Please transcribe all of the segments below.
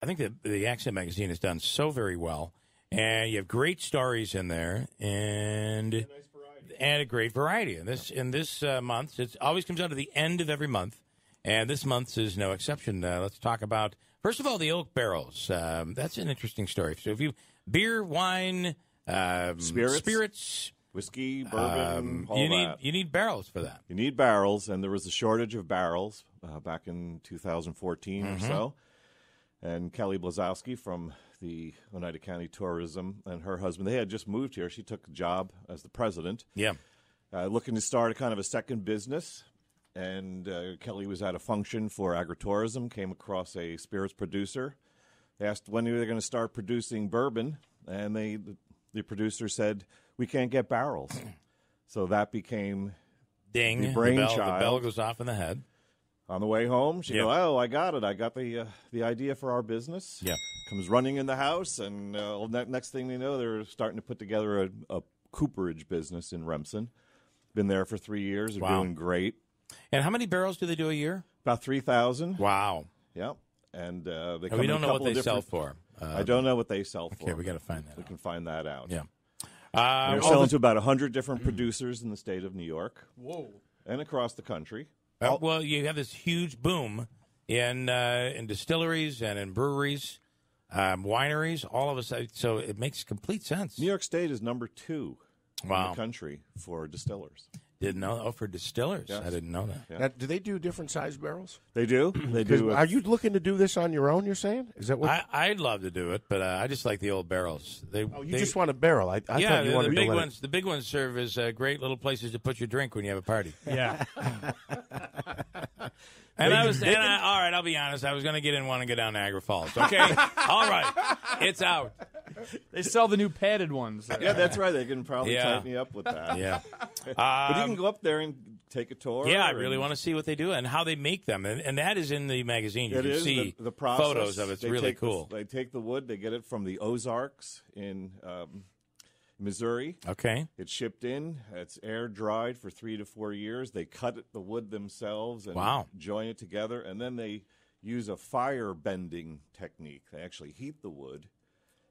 I think that the Accent magazine has done so very well, and you have great stories in there, and a great variety. In this month, it always comes out to the end of every month, and this month's is no exception. Let's talk about, first of all, the oak barrels. That's an interesting story. So if you beer, wine, spirits, whiskey, bourbon, all that. You need barrels for that. You need barrels, and there was a shortage of barrels back in 2014 or so. And Kelly Blazowski from the Oneida County Tourism and her husband, they had just moved here. She took a job as the president. Yeah. Looking to start a kind of a second business. And Kelly was at a function for agritourism, came across a spirits producer. They asked when they were going to start producing bourbon, and the producer said, "We can't get barrels." So that became Ding, the brainchild. The bell goes off in the head. On the way home, she goes, "Oh, I got it. I got the idea for our business." Yeah. Comes running in the house, and next thing they know, they're starting to put together a cooperage business in Remsen. Been there for 3 years. They're doing great. And how many barrels do they do a year? About 3,000. Wow. Yeah. And they we don't know what they sell for. I don't know what they sell for. Okay, we got to find that. We can find that out. Yeah. They're selling to about 100 different producers in the state of New York. Whoa. And across the country. Well, you have this huge boom in distilleries and in breweries, wineries, all of a sudden. So it makes complete sense. New York State is number 2 in Wow. the country for distillers. Didn't know. Oh, for distillers. Yes. I didn't know that. Yeah. Now, do they do different size barrels? They do. They do. Are you looking to do this on your own, you're saying? Is that what? I'd love to do it, but I just like the old barrels. They just want a barrel. I thought you wanted the big to ones. The big ones serve as great little places to put your drink when you have a party. Yeah. All right, I'll be honest. I was going to get in one and go down Niagara Falls. Okay? All right. It's out. They sell the new padded ones. Yeah, that's right. They can probably tighten you up with that. Yeah. But you can go up there and take a tour. Yeah, I really want to see what they do and how they make them. And that is in the magazine. You can see the process. Photos of it. It's really cool. They take the wood. They get it from the Ozarks in Missouri. Okay. It's shipped in. It's air dried for 3 to 4 years. They cut the wood themselves and join it together. And then they use a fire bending technique. They actually heat the wood.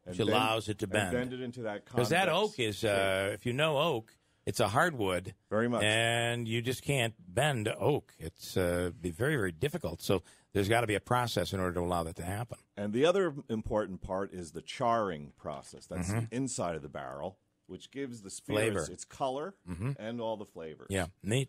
Which allows it to bend. And bend it into that convex. Because that oak is, if you know oak, it's a hardwood. Very much. And you just can't bend oak. It's be very, very difficult. So there's got to be a process in order to allow that to happen. And the other important part is the charring process. That's the inside of the barrel, which gives the spirits its color and all the flavors. Yeah, neat.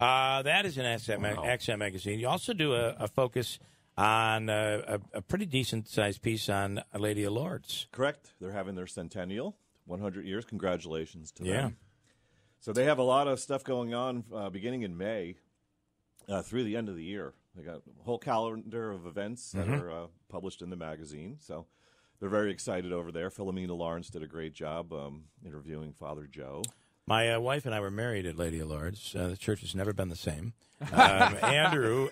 That is an Accent magazine. You also do a focus on a pretty decent-sized piece on A Lady of Lords. Correct. They're having their centennial, 100 years. Congratulations to them. Yeah. So they have a lot of stuff going on beginning in May through the end of the year. They got a whole calendar of events that are published in the magazine. So they're very excited over there. Philomena Lawrence did a great job interviewing Father Joe. My wife and I were married at Lady of Lords. The church has never been the same. Andrew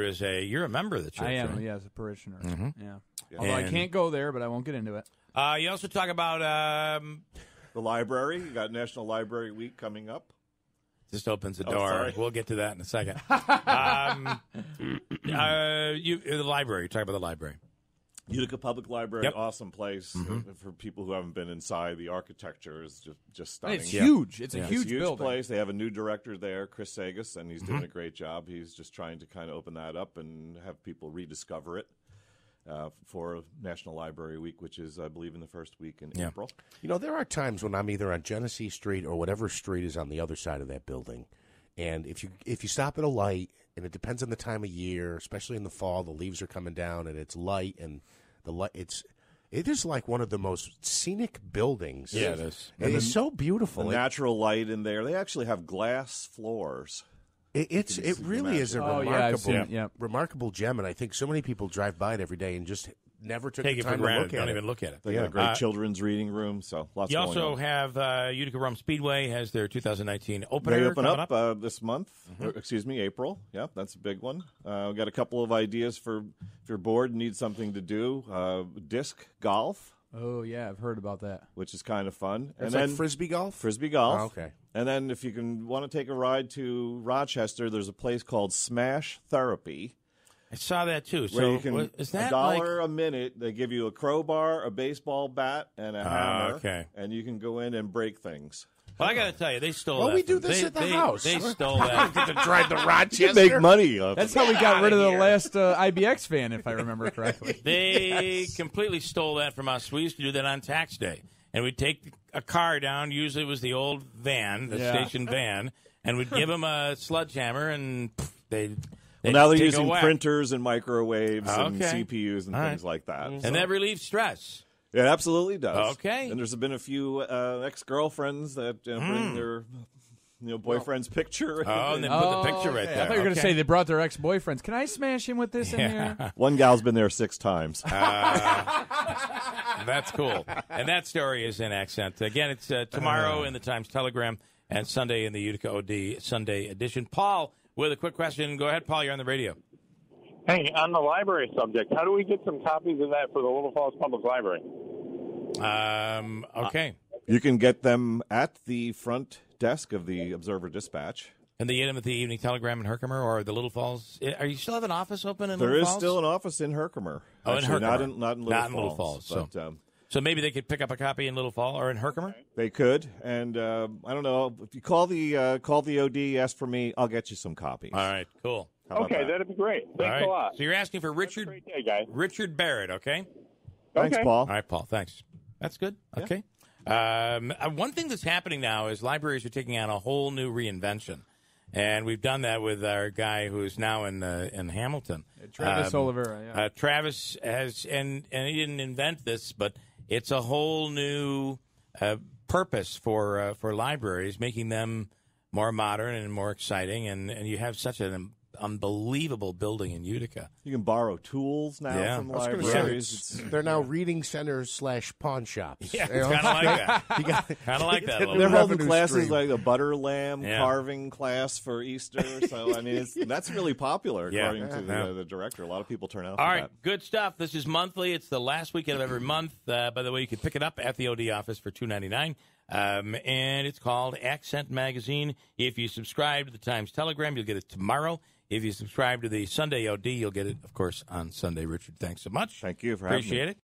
is you're a member of the church. I am, right? yeah, as a parishioner. Yeah. Yeah. Although I can't go there, but I won't get into it. You also talk about the library. You got National Library Week coming up. Just opens the door. Sorry. We'll get to that in a second. The library. You talk about the library. Utica Public Library, awesome place for people who haven't been inside. The architecture is just stunning. It's huge. It's a huge building. Place. They have a new director there, Chris Sagas, and he's doing a great job. He's just trying to kind of open that up and have people rediscover it for National Library Week, which is, I believe, in the first week in April. You know, there are times when I'm either on Genesee Street or whatever street is on the other side of that building, and if you stop at a light, and it depends on the time of year, especially in the fall, the leaves are coming down and it's light, and it is like one of the most scenic buildings. Yeah, it is. It is so beautiful. The natural light in there. They actually have glass floors. It really is a remarkable gem, and I think so many people drive by it every day and just never took the time to look at it. Don't even look at it. They got a great children's reading room, so lots You going also on. have Utica Rum Speedway has their 2019 opener. They open up this month. April. Yeah, that's a big one. We got a couple of ideas for if you're bored and need something to do. Disc golf. Oh, yeah, I've heard about that. Which is kind of fun. It's like frisbee golf? Frisbee golf. Oh, okay. And then if you want to take a ride to Rochester, there's a place called Smash Therapy. I saw that too. Where So you can is that $1 a minute? They give you a crowbar, a baseball bat, and a hammer. Okay. And you can go in and break things. Well, I got to tell you, they stole that. Well, we do this at the house. They stole that. to drive to Rochester. You make money off That's it. how we got rid of the last IBX fan, if I remember correctly. They completely stole that from us. We used to do that on tax day. And we'd take a car down. Usually it was the old van, the station van. And we'd give them a sledgehammer, and they'd Now they're take a using whack. printers and microwaves and Okay. CPUs and All things like that. And that relieves stress. It absolutely does. Okay. And there's been a few ex-girlfriends that bring their boyfriend's picture. Oh, and then put the picture right okay. there. I thought you were going to say they brought their ex-boyfriends. Can I smash him with this in here? One gal's been there 6 times. That's cool. And that story is in accent. Again, it's tomorrow in the Times-Telegram and Sunday in the Utica OD Sunday edition. Paul, with a quick question. Go ahead, Paul. You're on the radio. Hey, on the library subject, how do we get some copies of that for the Little Falls Public Library? Okay. You can get them at the front desk of the Observer Dispatch. And they get them at the Evening Telegram in Herkimer or the Little Falls. Are you still have an office open in There Little is Falls? still an office in Herkimer. Oh, in Actually, Herkimer. Not in Little Falls. But, So maybe they could pick up a copy in Little Falls or in Herkimer? they could. And I don't know. If you call the OD, ask for me, I'll get you some copies. All right, cool. How about Okay, that? that'd be great. All Thanks right. a lot. So you're asking for Have a Richard great day, guys. Richard Barrett, okay? Thanks, Okay. Paul. All right, Paul. Thanks. That's good. Okay. One thing that's happening now is libraries are taking on a whole new reinvention, and we've done that with our guy who's now in Hamilton, Travis Oliveira, yeah. Travis has, and he didn't invent this, but it's a whole new purpose for libraries, making them more modern and more exciting, and you have such an unbelievable building in Utica. You can borrow tools now Yeah. from I was gonna libraries. say, they're now reading centers / pawn shops. Yeah, You know? it's kind of like that. You got- Kind of like that. a little They're bit. holding revenue classes stream. like the butter lamb Yeah. carving class for Easter. So, I mean, that's really popular, Yeah. according to Yeah. the director. A lot of people turn out All for right, that. good stuff. This is monthly. It's the last weekend of every month. By the way, you can pick it up at the OD office for $2.99. And it's called Accent Magazine. If you subscribe to the Times-Telegram, you'll get it tomorrow. If you subscribe to the Sunday OD, you'll get it, of course, on Sunday. Richard, thanks so much. Thank you for having me. Appreciate it.